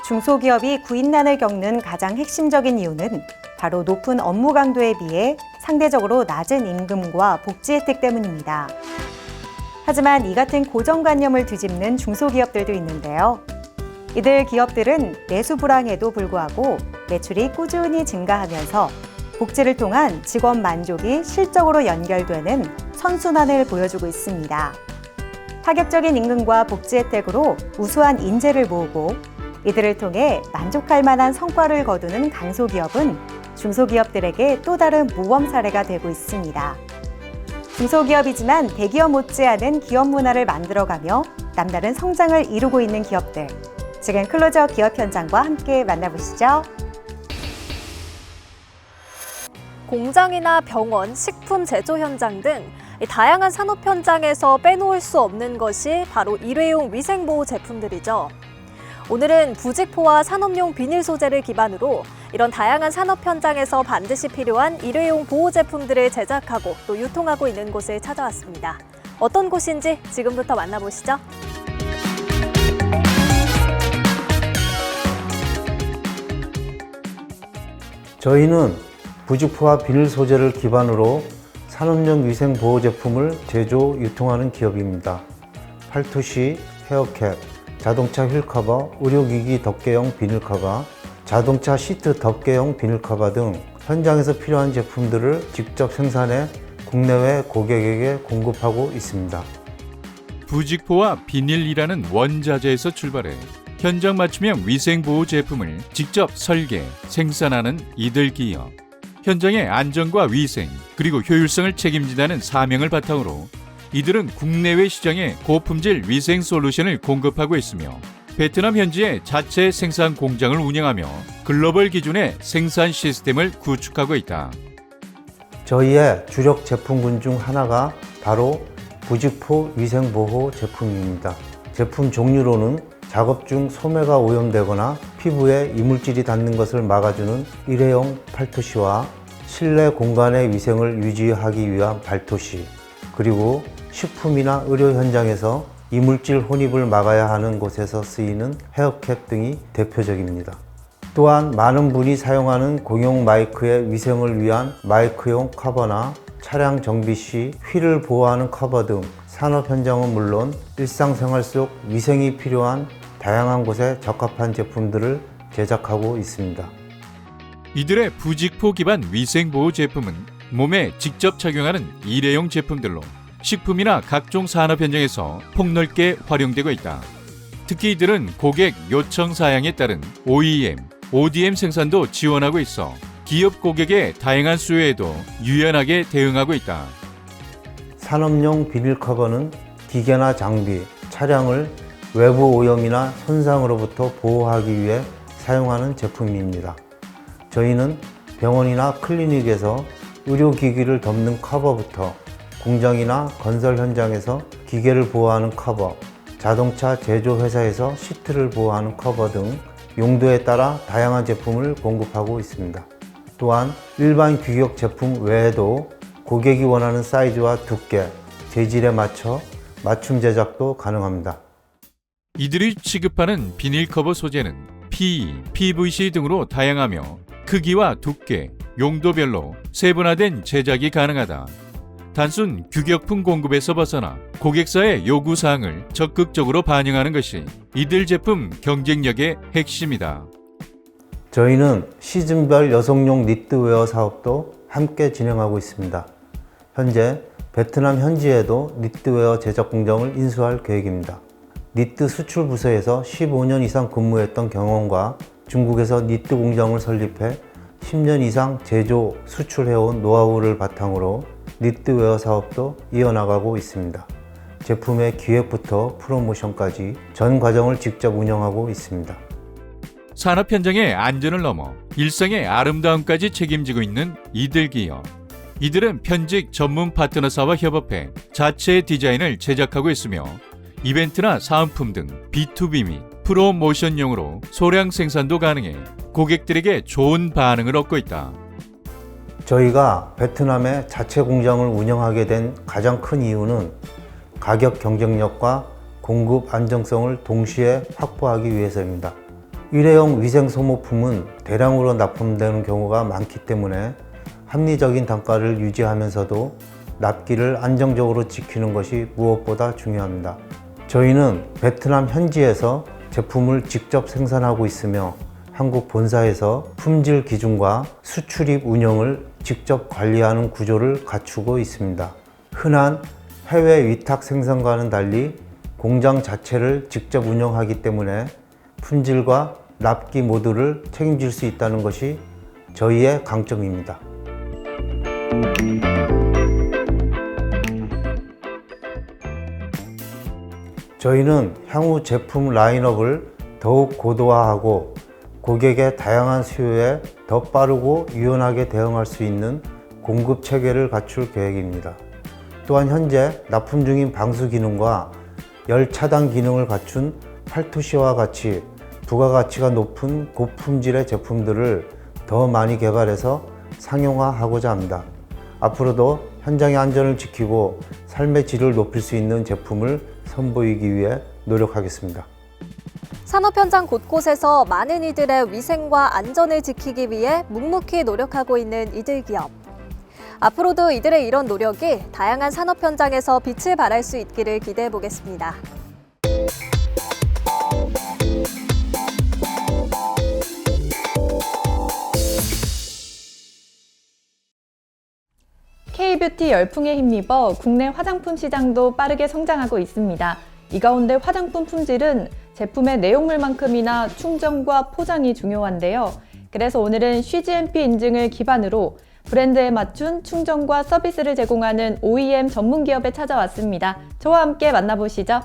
중소기업이 구인난을 겪는 가장 핵심적인 이유는 바로 높은 업무 강도에 비해 상대적으로 낮은 임금과 복지 혜택 때문입니다. 하지만 이 같은 고정관념을 뒤집는 중소기업들도 있는데요. 이들 기업들은 내수 불황에도 불구하고 매출이 꾸준히 증가하면서 복지를 통한 직원 만족이 실적으로 연결되는 선순환을 보여주고 있습니다. 파격적인 임금과 복지 혜택으로 우수한 인재를 모으고 이들을 통해 만족할 만한 성과를 거두는 강소기업은 중소기업들에게 또 다른 모범 사례가 되고 있습니다. 중소기업이지만 대기업 못지않은 기업 문화를 만들어가며 남다른 성장을 이루고 있는 기업들. 지금 클로즈업 기업 현장과 함께 만나보시죠. 공장이나 병원, 식품 제조 현장 등 다양한 산업 현장에서 빼놓을 수 없는 것이 바로 일회용 위생보호 제품들이죠. 오늘은 부직포와 산업용 비닐 소재를 기반으로 이런 다양한 산업 현장에서 반드시 필요한 일회용 보호 제품들을 제작하고 또 유통하고 있는 곳을 찾아왔습니다. 어떤 곳인지 지금부터 만나보시죠. 저희는 부직포와 비닐 소재를 기반으로 산업용 위생 보호 제품을 제조, 유통하는 기업입니다. 팔토시, 헤어캡, 자동차 휠커버, 의료기기 덮개용 비닐커버, 자동차 시트 덮개용 비닐커버 등 현장에서 필요한 제품들을 직접 생산해 국내외 고객에게 공급하고 있습니다. 부직포와 비닐이라는 원자재에서 출발해 현장 맞춤형 위생보호 제품을 직접 설계, 생산하는 이들 기업. 현장의 안전과 위생, 그리고 효율성을 책임진다는 사명을 바탕으로 이들은 국내외 시장에 고품질 위생 솔루션을 공급하고 있으며 베트남 현지에 자체 생산 공장을 운영하며 글로벌 기준의 생산 시스템을 구축하고 있다. 저희의 주력 제품군 중 하나가 바로 부직포 위생보호 제품입니다. 제품 종류로는 작업 중 소매가 오염되거나 피부에 이물질이 닿는 것을 막아주는 일회용 팔토시와 실내 공간의 위생을 유지하기 위한 발토시, 그리고 식품이나 의료 현장에서 이물질 혼입을 막아야 하는 곳에서 쓰이는 헤어캡 등이 대표적입니다. 또한 많은 분이 사용하는 공용 마이크의 위생을 위한 마이크용 커버나 차량 정비 시 휠을 보호하는 커버 등 산업 현장은 물론 일상생활 속 위생이 필요한 다양한 곳에 적합한 제품들을 제작하고 있습니다. 이들의 부직포 기반 위생보호 제품은 몸에 직접 착용하는 일회용 제품들로 식품이나 각종 산업 현장에서 폭넓게 활용되고 있다. 특히 이들은 고객 요청 사양에 따른 OEM, ODM 생산도 지원하고 있어 기업 고객의 다양한 수요에도 유연하게 대응하고 있다. 산업용 비닐 커버는 기계나 장비, 차량을 외부 오염이나 손상으로부터 보호하기 위해 사용하는 제품입니다. 저희는 병원이나 클리닉에서 의료기기를 덮는 커버부터 공장이나 건설 현장에서 기계를 보호하는 커버, 자동차 제조 회사에서 시트를 보호하는 커버 등 용도에 따라 다양한 제품을 공급하고 있습니다. 또한 일반 규격 제품 외에도 고객이 원하는 사이즈와 두께, 재질에 맞춰 맞춤 제작도 가능합니다. 이들이 취급하는 비닐 커버 소재는 PE, PVC 등으로 다양하며 크기와 두께, 용도별로 세분화된 제작이 가능하다. 단순 규격품 공급에서 벗어나 고객사의 요구사항을 적극적으로 반영하는 것이 이들 제품 경쟁력의 핵심이다. 저희는 시즌별 여성용 니트웨어 사업도 함께 진행하고 있습니다. 현재 베트남 현지에도 니트웨어 제작 공장을 인수할 계획입니다. 니트 수출 부서에서 15년 이상 근무했던 경험과 중국에서 니트 공장을 설립해 10년 이상 제조, 수출해온 노하우를 바탕으로 니트웨어 사업도 이어나가고 있습니다. 제품의 기획부터 프로모션까지 전 과정을 직접 운영하고 있습니다. 산업 현장의 안전을 넘어 일상의 아름다움까지 책임지고 있는 이들 기업. 이들은 편직 전문 파트너사와 협업해 자체 디자인을 제작하고 있으며 이벤트나 사은품 등 B2B 및 프로모션용으로 소량 생산도 가능해 고객들에게 좋은 반응을 얻고 있다. 저희가 베트남에 자체 공장을 운영하게 된 가장 큰 이유는 가격 경쟁력과 공급 안정성을 동시에 확보하기 위해서입니다. 일회용 위생 소모품은 대량으로 납품되는 경우가 많기 때문에 합리적인 단가를 유지하면서도 납기를 안정적으로 지키는 것이 무엇보다 중요합니다. 저희는 베트남 현지에서 제품을 직접 생산하고 있으며 한국 본사에서 품질 기준과 수출입 운영을 직접 관리하는 구조를 갖추고 있습니다. 흔한 해외 위탁 생산과는 달리 공장 자체를 직접 운영하기 때문에 품질과 납기 모두를 책임질 수 있다는 것이 저희의 강점입니다. 저희는 향후 제품 라인업을 더욱 고도화하고 고객의 다양한 수요에 더 빠르고 유연하게 대응할 수 있는 공급 체계를 갖출 계획입니다. 또한 현재 납품 중인 방수 기능과 열 차단 기능을 갖춘 팔토시와 같이 부가가치가 높은 고품질의 제품들을 더 많이 개발해서 상용화하고자 합니다. 앞으로도 현장의 안전을 지키고 삶의 질을 높일 수 있는 제품을 선보이기 위해 노력하겠습니다. 산업 현장 곳곳에서 많은 이들의 위생과 안전을 지키기 위해 묵묵히 노력하고 있는 이들 기업. 앞으로도 이들의 이런 노력이 다양한 산업 현장에서 빛을 발할 수 있기를 기대해 보겠습니다. K-뷰티 열풍에 힘입어 국내 화장품 시장도 빠르게 성장하고 있습니다. 이 가운데 화장품 품질은 제품의 내용물만큼이나 충전과 포장이 중요한데요. 그래서 오늘은 CGMP 인증을 기반으로 브랜드에 맞춘 충전과 서비스를 제공하는 OEM 전문 기업에 찾아왔습니다. 저와 함께 만나보시죠.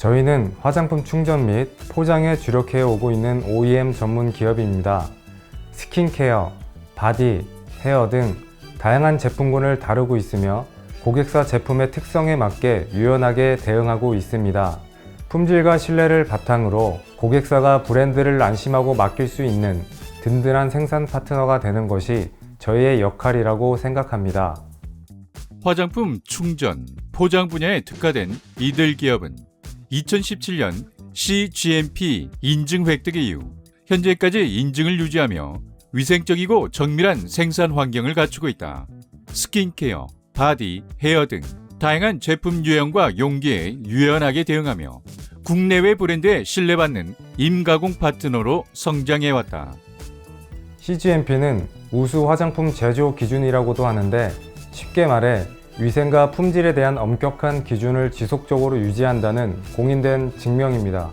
저희는 화장품 충전 및 포장에 주력해 오고 있는 OEM 전문 기업입니다. 스킨케어, 바디, 헤어 등 다양한 제품군을 다루고 있으며 고객사 제품의 특성에 맞게 유연하게 대응하고 있습니다. 품질과 신뢰를 바탕으로 고객사가 브랜드를 안심하고 맡길 수 있는 든든한 생산 파트너가 되는 것이 저희의 역할이라고 생각합니다. 화장품 충전, 포장 분야에 특화된 이들 기업은 2017년 CGMP 인증 획득 이후 현재까지 인증을 유지하며 위생적이고 정밀한 생산 환경을 갖추고 있다. 스킨케어, 바디, 헤어 등 다양한 제품 유형과 용기에 유연하게 대응하며 국내외 브랜드에 신뢰받는 임가공 파트너로 성장해왔다. CGMP는 우수 화장품 제조 기준이라고도 하는데 쉽게 말해 위생과 품질에 대한 엄격한 기준을 지속적으로 유지한다는 공인된 증명입니다.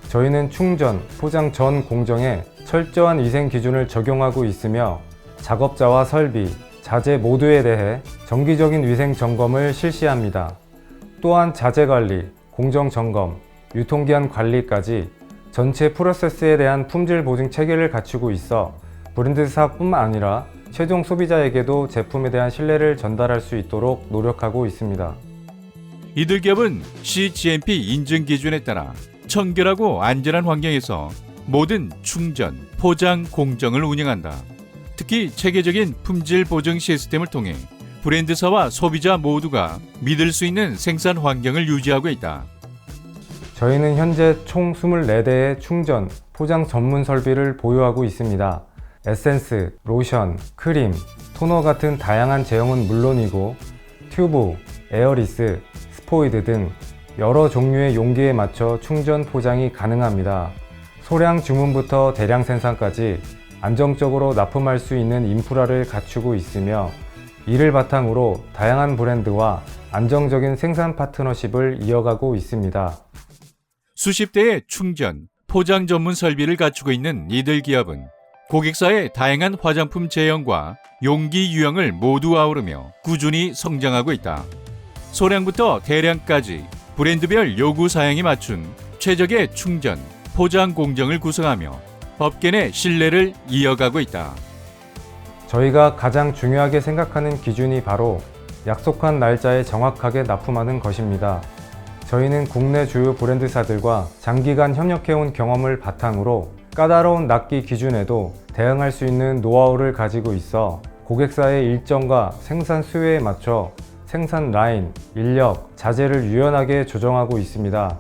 저희는 충전, 포장 전 공정에 철저한 위생 기준을 적용하고 있으며 작업자와 설비, 자재 모두에 대해 정기적인 위생 점검을 실시합니다. 또한 자재 관리, 공정 점검, 유통기한 관리까지 전체 프로세스에 대한 품질 보증 체계를 갖추고 있어 브랜드사뿐만 아니라 최종 소비자에게도 제품에 대한 신뢰를 전달할 수 있도록 노력하고 있습니다. 이들 기업은 CGMP 인증 기준에 따라 청결하고 안전한 환경에서 모든 충전, 포장 공정을 운영한다. 특히 체계적인 품질 보증 시스템을 통해 브랜드사와 소비자 모두가 믿을 수 있는 생산 환경을 유지하고 있다. 저희는 현재 총 24대의 충전, 포장 전문 설비를 보유하고 있습니다. 에센스, 로션, 크림, 토너 같은 다양한 제형은 물론이고 튜브, 에어리스, 스포이드 등 여러 종류의 용기에 맞춰 충전 포장이 가능합니다. 소량 주문부터 대량 생산까지 안정적으로 납품할 수 있는 인프라를 갖추고 있으며 이를 바탕으로 다양한 브랜드와 안정적인 생산 파트너십을 이어가고 있습니다. 수십 대의 충전, 포장 전문 설비를 갖추고 있는 이들 기업은 고객사의 다양한 화장품 제형과 용기 유형을 모두 아우르며 꾸준히 성장하고 있다. 소량부터 대량까지 브랜드별 요구 사양에 맞춘 최적의 충전, 포장 공정을 구성하며 법계 내 신뢰를 이어가고 있다. 저희가 가장 중요하게 생각하는 기준이 바로 약속한 날짜에 정확하게 납품하는 것입니다. 저희는 국내 주요 브랜드사들과 장기간 협력해온 경험을 바탕으로 까다로운 납기 기준에도 대응할 수 있는 노하우를 가지고 있어 고객사의 일정과 생산 수요에 맞춰 생산 라인, 인력, 자재를 유연하게 조정하고 있습니다.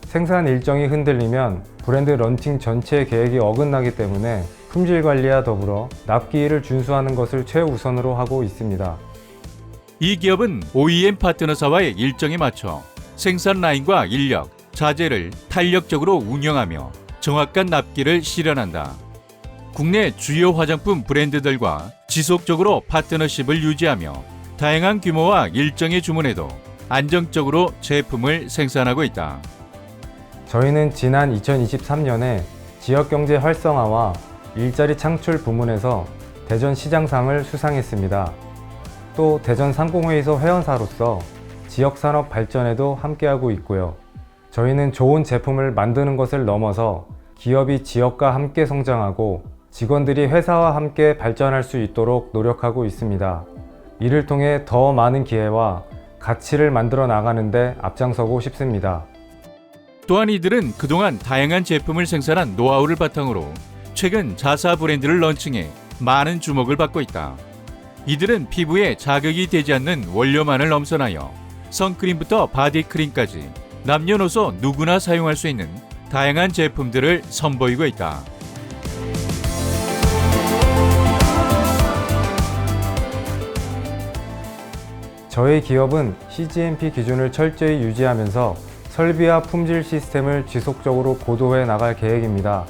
생산 일정이 흔들리면 브랜드 런칭 전체 계획이 어긋나기 때문에 품질 관리와 더불어 납기일을 준수하는 것을 최우선으로 하고 있습니다. 이 기업은 OEM 파트너사와의 일정에 맞춰 생산 라인과 인력, 자재를 탄력적으로 운영하며 정확한 납기를 실현한다. 국내 주요 화장품 브랜드들과 지속적으로 파트너십을 유지하며 다양한 규모와 일정의 주문에도 안정적으로 제품을 생산하고 있다. 저희는 지난 2023년에 지역경제 활성화와 일자리 창출 부문에서 대전 시장상을 수상했습니다. 또 대전 상공회의소 회원사로서 지역산업 발전에도 함께하고 있고요. 저희는 좋은 제품을 만드는 것을 넘어서 기업이 지역과 함께 성장하고 직원들이 회사와 함께 발전할 수 있도록 노력하고 있습니다. 이를 통해 더 많은 기회와 가치를 만들어 나가는 데 앞장서고 싶습니다. 또한 이들은 그동안 다양한 제품을 생산한 노하우를 바탕으로 최근 자사 브랜드를 런칭해 많은 주목을 받고 있다. 이들은 피부에 자극이 되지 않는 원료만을 엄선하여 선크림부터 바디크림까지 남녀노소 누구나 사용할 수 있는 다양한 제품들을 선보이고 있다. 저희 기업은 CGMP 기준을 철저히 유지하면서 설비와 품질 시스템을 지속적으로 고도해 나갈 계획입니다.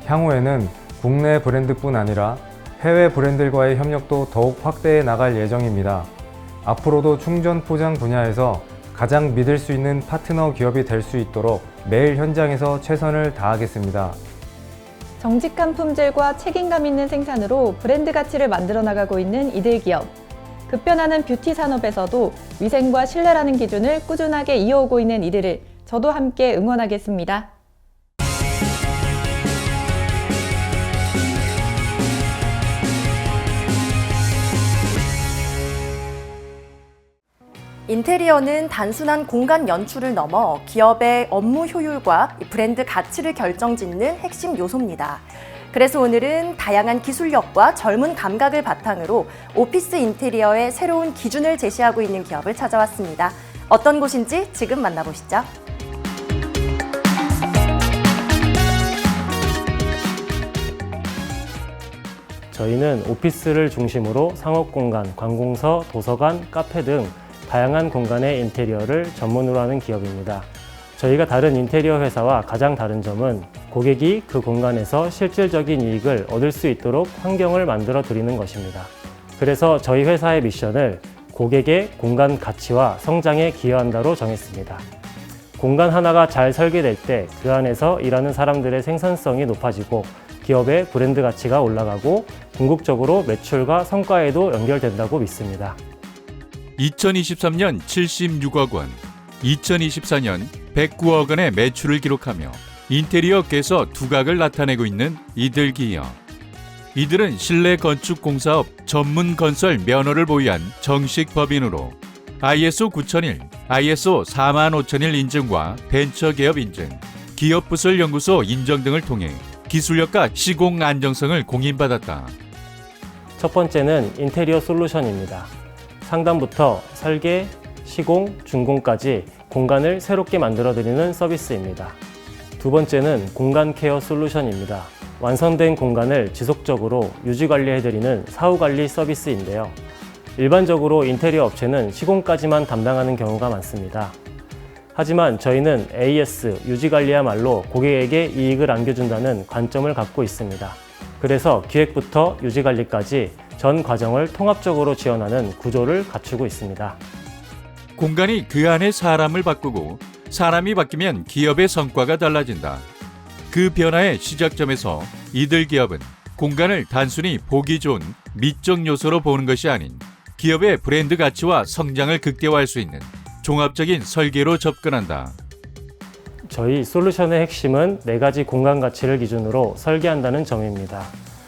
향후에는 국내 브랜드뿐 아니라 해외 브랜드들과의 협력도 더욱 확대해 나갈 예정입니다. 앞으로도 충전 포장 분야에서 가장 믿을 수 있는 파트너 기업이 될 수 있도록 매일 현장에서 최선을 다하겠습니다. 정직한 품질과 책임감 있는 생산으로 브랜드 가치를 만들어 나가고 있는 이들 기업. 급변하는 뷰티 산업에서도 위생과 신뢰라는 기준을 꾸준하게 이어오고 있는 이들을 저도 함께 응원하겠습니다. 인테리어는 단순한 공간 연출을 넘어 기업의 업무 효율과 브랜드 가치를 결정짓는 핵심 요소입니다. 그래서 오늘은 다양한 기술력과 젊은 감각을 바탕으로 오피스 인테리어의 새로운 기준을 제시하고 있는 기업을 찾아왔습니다. 어떤 곳인지 지금 만나보시죠. 저희는 오피스를 중심으로 상업공간, 관공서, 도서관, 카페 등 다양한 공간의 인테리어를 전문으로 하는 기업입니다. 저희가 다른 인테리어 회사와 가장 다른 점은 고객이 그 공간에서 실질적인 이익을 얻을 수 있도록 환경을 만들어 드리는 것입니다. 그래서 저희 회사의 미션을 고객의 공간 가치와 성장에 기여한다로 정했습니다. 공간 하나가 잘 설계될 때 그 안에서 일하는 사람들의 생산성이 높아지고 기업의 브랜드 가치가 올라가고 궁극적으로 매출과 성과에도 연결된다고 믿습니다. 2023년 76억 원, 2024년 109억 원의 매출을 기록하며 인테리어계에서 두각을 나타내고 있는 이들 기업. 이들은 실내 건축 공사업 전문 건설 면허를 보유한 정식 법인으로 ISO 9001, ISO 45001 인증과 벤처기업 인증, 기업부설연구소 인정 등을 통해 기술력과 시공 안정성을 공인받았다. 첫 번째는 인테리어 솔루션입니다. 상담부터 설계, 시공, 준공까지 공간을 새롭게 만들어드리는 서비스입니다. 두 번째는 공간 케어 솔루션입니다. 완성된 공간을 지속적으로 유지관리해드리는 사후관리 서비스인데요. 일반적으로 인테리어 업체는 시공까지만 담당하는 경우가 많습니다. 하지만 저희는 AS, 유지관리야말로 고객에게 이익을 안겨준다는 관점을 갖고 있습니다. 그래서 기획부터 유지관리까지 전 과정을 통합적으로 지원하는 구조를 갖추고 있습니다. 공간이 그 안에 사람을 바꾸고 사람이 바뀌면 기업의 성과가 달라진다. 그 변화의 시작점에서 이들 기업은 공간을 단순히 보기 좋은 미적 요소로 보는 것이 아닌 기업의 브랜드 가치와 성장을 극대화할 수 있는 종합적인 설계로 접근한다. 저희 솔루션의 핵심은 4가지 공간 가치를 기준으로 설계한다는 점입니다.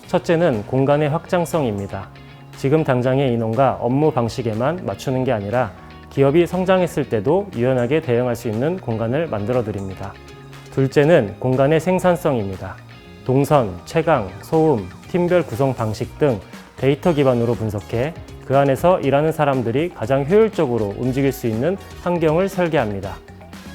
첫째는 공간의 확장성입니다. 지금 당장의 인원과 업무 방식에만 맞추는 게 아니라 기업이 성장했을 때도 유연하게 대응할 수 있는 공간을 만들어 드립니다. 둘째는 공간의 생산성입니다. 동선, 채광, 소음, 팀별 구성 방식 등 데이터 기반으로 분석해 그 안에서 일하는 사람들이 가장 효율적으로 움직일 수 있는 환경을 설계합니다.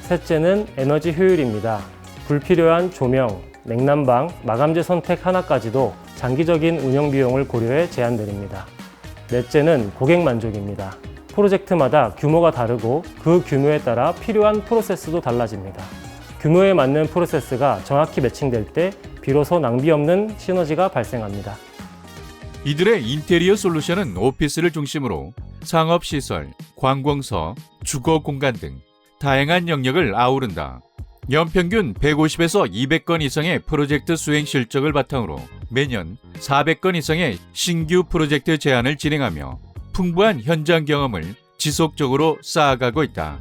셋째는 에너지 효율입니다. 불필요한 조명, 냉난방, 마감재 선택 하나까지도 장기적인 운영 비용을 고려해 제한드립니다. 넷째는 고객 만족입니다. 프로젝트마다 규모가 다르고 그 규모에 따라 필요한 프로세스도 달라집니다. 규모에 맞는 프로세스가 정확히 매칭될 때 비로소 낭비 없는 시너지가 발생합니다. 이들의 인테리어 솔루션은 오피스를 중심으로 상업시설, 관공서, 주거 공간 등 다양한 영역을 아우른다. 연평균 150에서 200건 이상의 프로젝트 수행 실적을 바탕으로 매년 400건 이상의 신규 프로젝트 제안을 진행하며 풍부한 현장 경험을 지속적으로 쌓아가고 있다.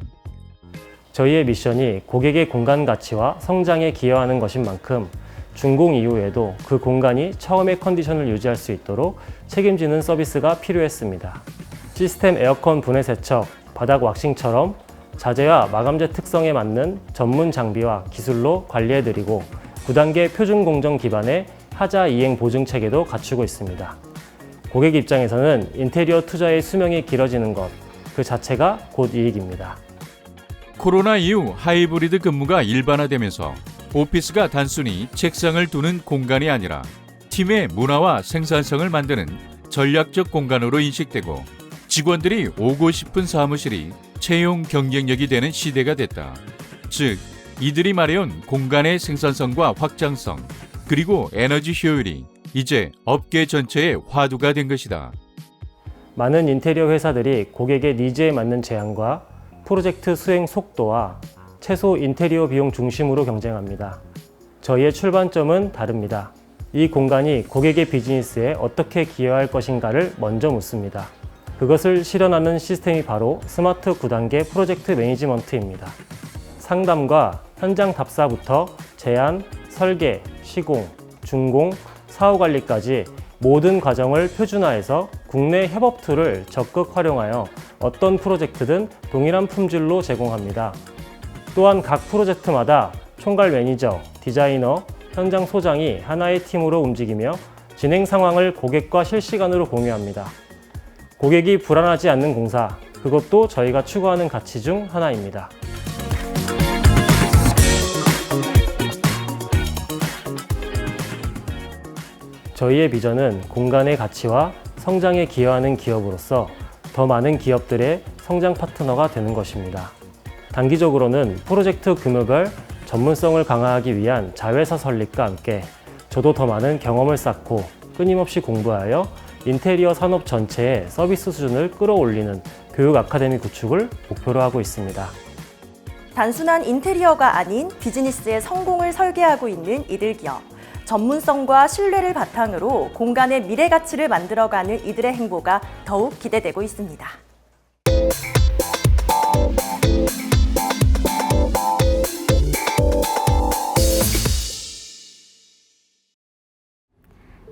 저희의 미션이 고객의 공간 가치와 성장에 기여하는 것인 만큼 준공 이후에도 그 공간이 처음의 컨디션을 유지할 수 있도록 책임지는 서비스가 필요했습니다. 시스템 에어컨 분해 세척, 바닥 왁싱처럼 자재와 마감재 특성에 맞는 전문 장비와 기술로 관리해드리고 9단계 표준 공정 기반의 하자 이행 보증 체계도 갖추고 있습니다. 고객 입장에서는 인테리어 투자의 수명이 길어지는 것, 그 자체가 곧 이익입니다. 코로나 이후 하이브리드 근무가 일반화되면서 오피스가 단순히 책상을 두는 공간이 아니라 팀의 문화와 생산성을 만드는 전략적 공간으로 인식되고 직원들이 오고 싶은 사무실이 채용 경쟁력이 되는 시대가 됐다. 즉, 이들이 말해온 공간의 생산성과 확장성, 그리고 에너지 효율이 이제 업계 전체의 화두가 된 것이다. 많은 인테리어 회사들이 고객의 니즈에 맞는 제안과 프로젝트 수행 속도와 최소 인테리어 비용 중심으로 경쟁합니다. 저희의 출발점은 다릅니다. 이 공간이 고객의 비즈니스에 어떻게 기여할 것인가를 먼저 묻습니다. 그것을 실현하는 시스템이 바로 스마트 9단계 프로젝트 매니지먼트입니다. 상담과 현장 답사부터 제안, 설계, 시공, 준공, 사후 관리까지 모든 과정을 표준화해서 국내 협업 툴을 적극 활용하여 어떤 프로젝트든 동일한 품질로 제공합니다. 또한 각 프로젝트마다 총괄 매니저, 디자이너, 현장 소장이 하나의 팀으로 움직이며 진행 상황을 고객과 실시간으로 공유합니다. 고객이 불안하지 않는 공사, 그것도 저희가 추구하는 가치 중 하나입니다. 저희의 비전은 공간의 가치와 성장에 기여하는 기업으로서 더 많은 기업들의 성장 파트너가 되는 것입니다. 단기적으로는 프로젝트 규모별 전문성을 강화하기 위한 자회사 설립과 함께 저도 더 많은 경험을 쌓고 끊임없이 공부하여 인테리어 산업 전체의 서비스 수준을 끌어올리는 교육 아카데미 구축을 목표로 하고 있습니다. 단순한 인테리어가 아닌 비즈니스의 성공을 설계하고 있는 이들 기업. 전문성과 신뢰를 바탕으로 공간의 미래 가치를 만들어가는 이들의 행보가 더욱 기대되고 있습니다.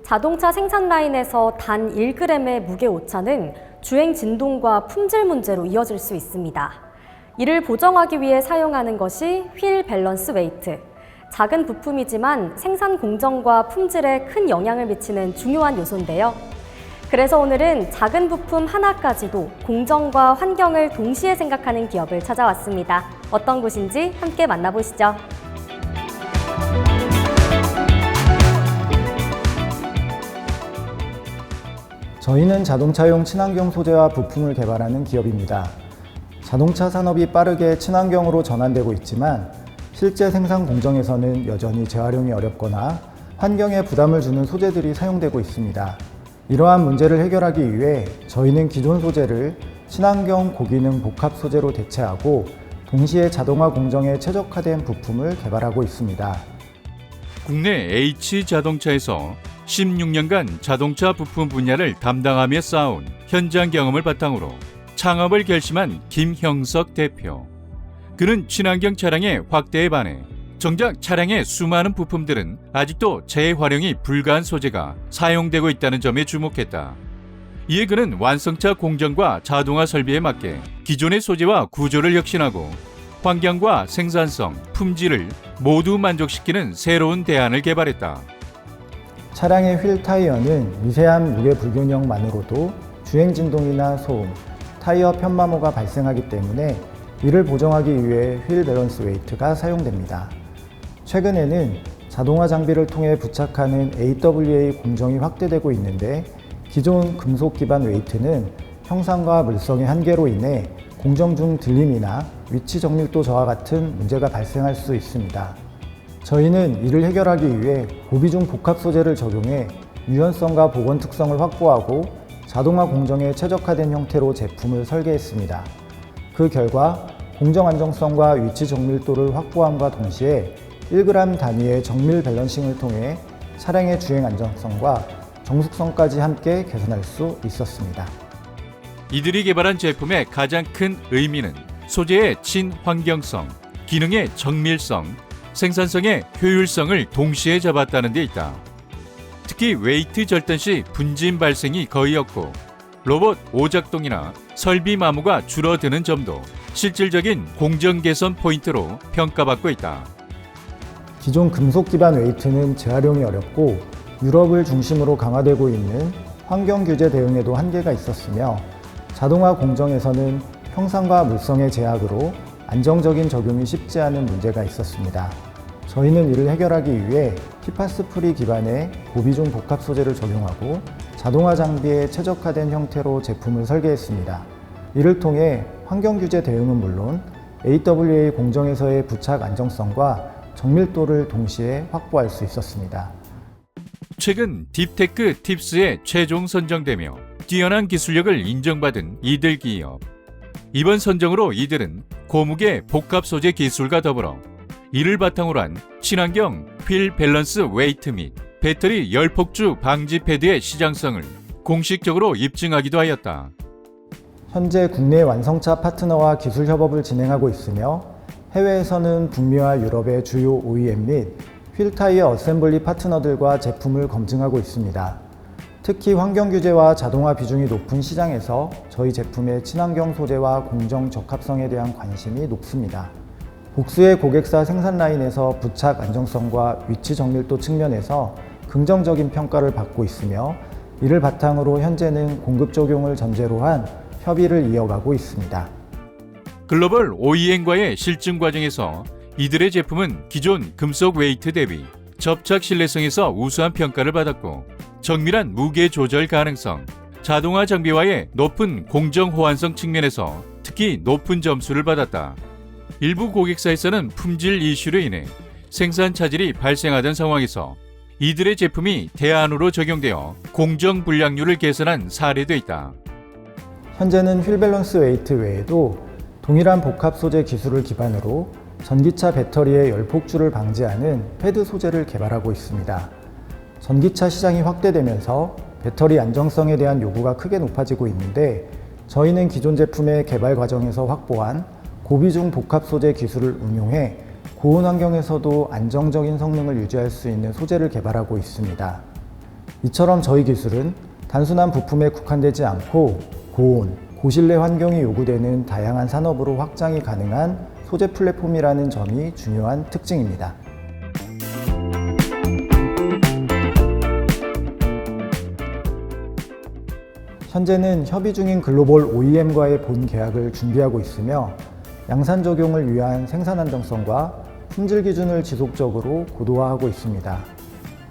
자동차 생산 라인에서 단 1g의 무게 오차는 주행 진동과 품질 문제로 이어질 수 있습니다. 이를 보정하기 위해 사용하는 것이 휠 밸런스 웨이트. 작은 부품이지만 생산 공정과 품질에 큰 영향을 미치는 중요한 요소인데요. 그래서 오늘은 작은 부품 하나까지도 공정과 환경을 동시에 생각하는 기업을 찾아왔습니다. 어떤 곳인지 함께 만나보시죠. 저희는 자동차용 친환경 소재와 부품을 개발하는 기업입니다. 자동차 산업이 빠르게 친환경으로 전환되고 있지만 실제 생산 공정에서는 여전히 재활용이 어렵거나 환경에 부담을 주는 소재들이 사용되고 있습니다. 이러한 문제를 해결하기 위해 저희는 기존 소재를 친환경 고기능 복합 소재로 대체하고 동시에 자동화 공정에 최적화된 부품을 개발하고 있습니다. 국내 H자동차에서 16년간 자동차 부품 분야를 담당하며 쌓아온 현장 경험을 바탕으로 창업을 결심한 김형석 대표. 그는 친환경 차량의 확대에 반해 정작 차량의 수많은 부품들은 아직도 재활용이 불가한 소재가 사용되고 있다는 점에 주목했다. 이에 그는 완성차 공정과 자동화 설비에 맞게 기존의 소재와 구조를 혁신하고 환경과 생산성, 품질을 모두 만족시키는 새로운 대안을 개발했다. 차량의 휠 타이어는 미세한 무게 불균형만으로도 주행 진동이나 소음, 타이어 편마모가 발생하기 때문에 이를 보정하기 위해 휠 밸런스 웨이트가 사용됩니다. 최근에는 자동화 장비를 통해 부착하는 AWA 공정이 확대되고 있는데 기존 금속 기반 웨이트는 형상과 물성의 한계로 인해 공정 중 들림이나 위치 정밀도 저하 같은 문제가 발생할 수 있습니다. 저희는 이를 해결하기 위해 고비중 복합 소재를 적용해 유연성과 보건 특성을 확보하고 자동화 공정에 최적화된 형태로 제품을 설계했습니다. 그 결과 공정 안정성과 위치 정밀도를 확보함과 동시에 1g 단위의 정밀 밸런싱을 통해 차량의 주행 안정성과 정숙성까지 함께 개선할 수 있었습니다. 이들이 개발한 제품의 가장 큰 의미는 소재의 친환경성, 기능의 정밀성, 생산성의 효율성을 동시에 잡았다는 데 있다. 특히 웨이트 절단 시 분진 발생이 거의 없고 로봇 오작동이나 설비 마모가 줄어드는 점도 실질적인 공정 개선 포인트로 평가받고 있다. 기존 금속 기반 웨이트는 재활용이 어렵고 유럽을 중심으로 강화되고 있는 환경 규제 대응에도 한계가 있었으며 자동화 공정에서는 형상과 물성의 제약으로 안정적인 적용이 쉽지 않은 문제가 있었습니다. 저희는 이를 해결하기 위해 PFAS 프리 기반의 고비중 복합 소재를 적용하고 자동화 장비에 최적화된 형태로 제품을 설계했습니다. 이를 통해 환경 규제 대응은 물론 AWA 공정에서의 부착 안정성과 정밀도를 동시에 확보할 수 있었습니다. 최근 딥테크 팁스에 최종 선정되며 뛰어난 기술력을 인정받은 이들 기업. 이번 선정으로 이들은 고무계 복합 소재 기술과 더불어 이를 바탕으로 한 친환경 휠 밸런스 웨이트 및 배터리 열폭주 방지 패드의 시장성을 공식적으로 입증하기도 하였다. 현재 국내 완성차 파트너와 기술 협업을 진행하고 있으며 해외에서는 북미와 유럽의 주요 OEM 및 휠 타이어 어셈블리 파트너들과 제품을 검증하고 있습니다. 특히 환경 규제와 자동화 비중이 높은 시장에서 저희 제품의 친환경 소재와 공정 적합성에 대한 관심이 높습니다. 복수의 고객사 생산 라인에서 부착 안정성과 위치 정밀도 측면에서 긍정적인 평가를 받고 있으며 이를 바탕으로 현재는 공급 적용을 전제로 한 협의를 이어가고 있습니다. 글로벌 OEM과의 실증 과정에서 이들의 제품은 기존 금속 웨이트 대비 접착 신뢰성에서 우수한 평가를 받았고 정밀한 무게 조절 가능성, 자동화 장비와의 높은 공정 호환성 측면에서 특히 높은 점수를 받았다. 일부 고객사에서는 품질 이슈로 인해 생산 차질이 발생하던 상황에서 이들의 제품이 대안으로 적용되어 공정 불량률을 개선한 사례도 있다. 현재는 휠 밸런스 웨이트 외에도 동일한 복합 소재 기술을 기반으로 전기차 배터리의 열폭주를 방지하는 패드 소재를 개발하고 있습니다. 전기차 시장이 확대되면서 배터리 안정성에 대한 요구가 크게 높아지고 있는데 저희는 기존 제품의 개발 과정에서 확보한 고비중 복합 소재 기술을 응용해 고온 환경에서도 안정적인 성능을 유지할 수 있는 소재를 개발하고 있습니다. 이처럼 저희 기술은 단순한 부품에 국한되지 않고 고온, 고실내 환경이 요구되는 다양한 산업으로 확장이 가능한 소재 플랫폼이라는 점이 중요한 특징입니다. 현재는 협의 중인 글로벌 OEM과의 본 계약을 준비하고 있으며 양산 적용을 위한 생산 안정성과 품질 기준을 지속적으로 고도화하고 있습니다.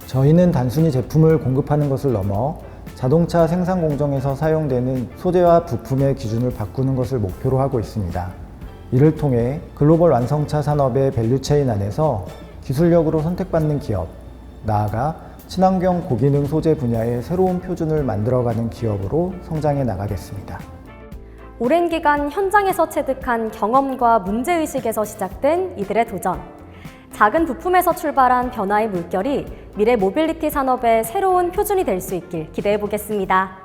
저희는 단순히 제품을 공급하는 것을 넘어 자동차 생산 공정에서 사용되는 소재와 부품의 기준을 바꾸는 것을 목표로 하고 있습니다. 이를 통해 글로벌 완성차 산업의 밸류체인 안에서 기술력으로 선택받는 기업, 나아가 친환경 고기능 소재 분야의 새로운 표준을 만들어가는 기업으로 성장해 나가겠습니다. 오랜 기간 현장에서 체득한 경험과 문제의식에서 시작된 이들의 도전. 작은 부품에서 출발한 변화의 물결이 미래 모빌리티 산업의 새로운 표준이 될 수 있길 기대해 보겠습니다.